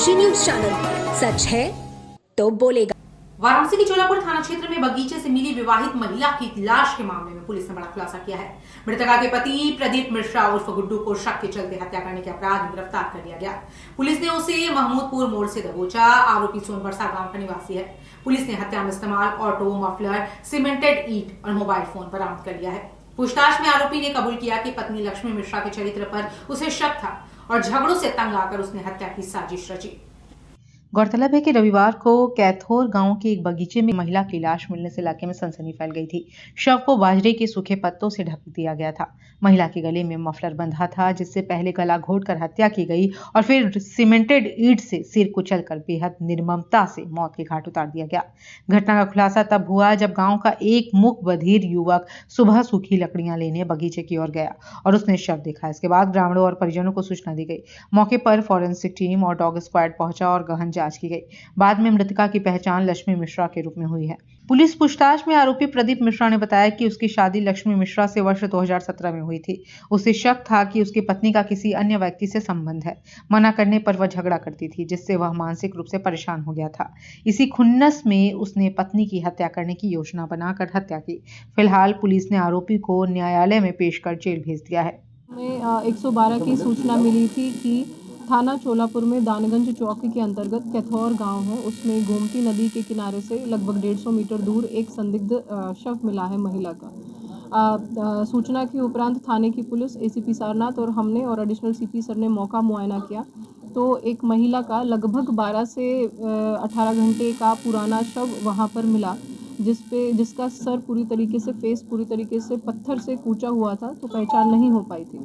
Kashi news channel, सच है तो बोलेगा। वाराणसी के चोलापुर थाना क्षेत्र में बगीचे से मिली विवाहित महिला की लाश के मामले में पुलिस ने बड़ा खुलासा किया है। मृतका के पति प्रदीप मिश्रा उर्फ गुड्डू को शक के चलते हत्या करने के अपराध में गिरफ्तार कर लिया गया। पुलिस ने उसे महमूदपुर मोड़ से दबोचा। आरोपी सोनबरसा गांव का निवासी है। पुलिस ने हत्या में इस्तेमाल ऑटो, मफलर, सीमेंटेड ईंट और मोबाइल फोन बरामद कर लिया है। पूछताछ में आरोपी ने कबूल किया कि पत्नी लक्ष्मी मिश्रा के चरित्र पर उसे शक था और झगड़ों से तंग आकर उसने हत्या की साजिश रची। गौरतलब है कि रविवार को कैथोर गांव के एक बगीचे में महिला की लाश मिलने से इलाके में सनसनी फैल गई थी। शव को बाजरे के सूखे पत्तों से ढक दिया गया था। महिला के गले में मफलर बंधा था, जिससे पहले गला घोंटकर हत्या की गई और फिर सीमेंटेड ईंट से सिर कुचलकर बेहद निर्ममता से मौत के घाट उतार दिया गया। घटना का खुलासा तब हुआ जब गांव का एक मूक बधिर युवक सुबह सूखी लकड़ियां लेने बगीचे की ओर गया और उसने शव देखा। इसके बाद ग्रामीणों और परिजनों को सूचना दी गई। मौके पर फॉरेंसिक टीम और डॉग स्क्वाड पहुंचा और गहन जांच की गई। बाद में मृतका की पहचान लक्ष्मी मिश्रा के रूप में हुई है। पुलिस पूछताछ में आरोपी प्रदीप मिश्रा ने बताया कि उसकी शादी लक्ष्मी मिश्रा से वर्ष 2017 में हुई थी। उसे शक था कि उसकी पत्नी का किसी अन्य व्यक्ति से संबंध है। मना करने पर वह झगड़ा करती थी, जिससे वह मानसिक रूप से परेशान हो गया था। इसी खुन्नस में उसने पत्नी की हत्या करने की योजना बनाकर हत्या की। फिलहाल पुलिस ने आरोपी को न्यायालय में पेश कर जेल भेज दिया है। हमें 112 की सूचना मिली थी कि थाना चोलापुर में दानगंज चौकी के अंतर्गत कैथौर गांव है, उसमें गोमती नदी के किनारे से लगभग 150 मीटर दूर एक संदिग्ध शव मिला है महिला का। सूचना के उपरांत थाने की पुलिस, एसीपी सारनाथ और हमने और एडिशनल सीपी सर ने मौका मुआयना किया तो एक महिला का लगभग 12 से 18 घंटे का पुराना शव वहां पर मिला, जिसका सर पूरी तरीके से, फेस पूरी तरीके से पत्थर से कूचा हुआ था, तो पहचान नहीं हो पाई थी।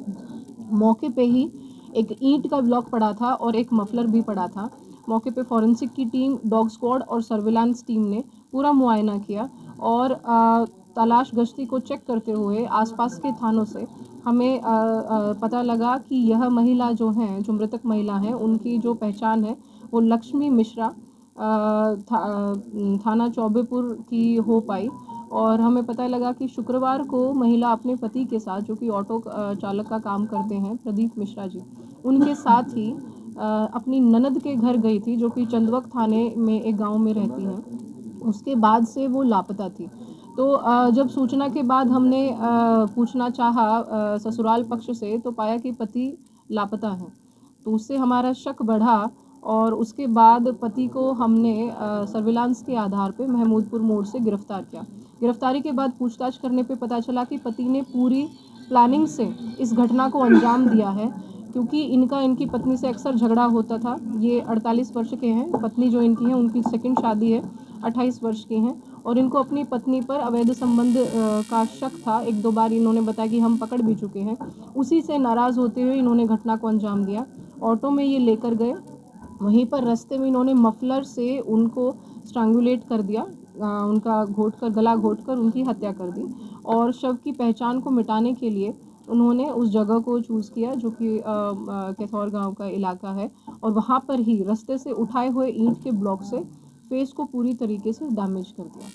मौके पे ही एक ईंट का ब्लॉक पड़ा था और एक मफलर भी पड़ा था। मौके पे फॉरेंसिक की टीम, डॉग स्क्वाड और सर्विलांस टीम ने पूरा मुआयना किया और तलाश गश्ती को चेक करते हुए आसपास के थानों से हमें पता लगा कि यह महिला जो हैं, जो मृतक महिला हैं, उनकी जो पहचान है वो लक्ष्मी मिश्रा थाना चौबेपुर की हो पाई। और हमें पता लगा कि शुक्रवार को महिला अपने पति के साथ, जो कि ऑटो चालक का काम करते हैं, प्रदीप मिश्रा जी, उनके साथ ही अपनी ननद के घर गई थी, जो कि चंदवक थाने में एक गांव में रहती हैं। उसके बाद से वो लापता थी। तो जब सूचना के बाद हमने पूछना चाहा ससुराल पक्ष से, तो पाया कि पति लापता हैं। तो उससे हमारा शक बढ़ा और उसके बाद पति को हमने सर्विलांस के आधार पे महमूदपुर मोड़ से गिरफ्तार किया। गिरफ्तारी के बाद पूछताछ करने पे पता चला कि पति ने पूरी प्लानिंग से इस घटना को अंजाम दिया है, क्योंकि इनकी पत्नी से अक्सर झगड़ा होता था। ये 48 वर्ष के हैं, पत्नी जो इनकी है उनकी सेकंड शादी है, 28 वर्ष के हैं और इनको अपनी पत्नी पर अवैध संबंध का शक था। 1-2 बार इन्होंने बताया कि हम पकड़ भी चुके हैं। उसी से नाराज़ होते हुए इन्होंने घटना को अंजाम दिया। ऑटो में ये लेकर गए, वहीं पर रास्ते में इन्होंने मफलर से उनको स्ट्रैंगुलेट कर दिया, उनका गला घोंटकर उनकी हत्या कर दी और शव की पहचान को मिटाने के लिए उन्होंने उस जगह को चूज़ किया, जो कि कैथौर गांव का इलाका है, और वहां पर ही रास्ते से उठाए हुए ईंट के ब्लॉक से फेस को पूरी तरीके से डैमेज कर दिया।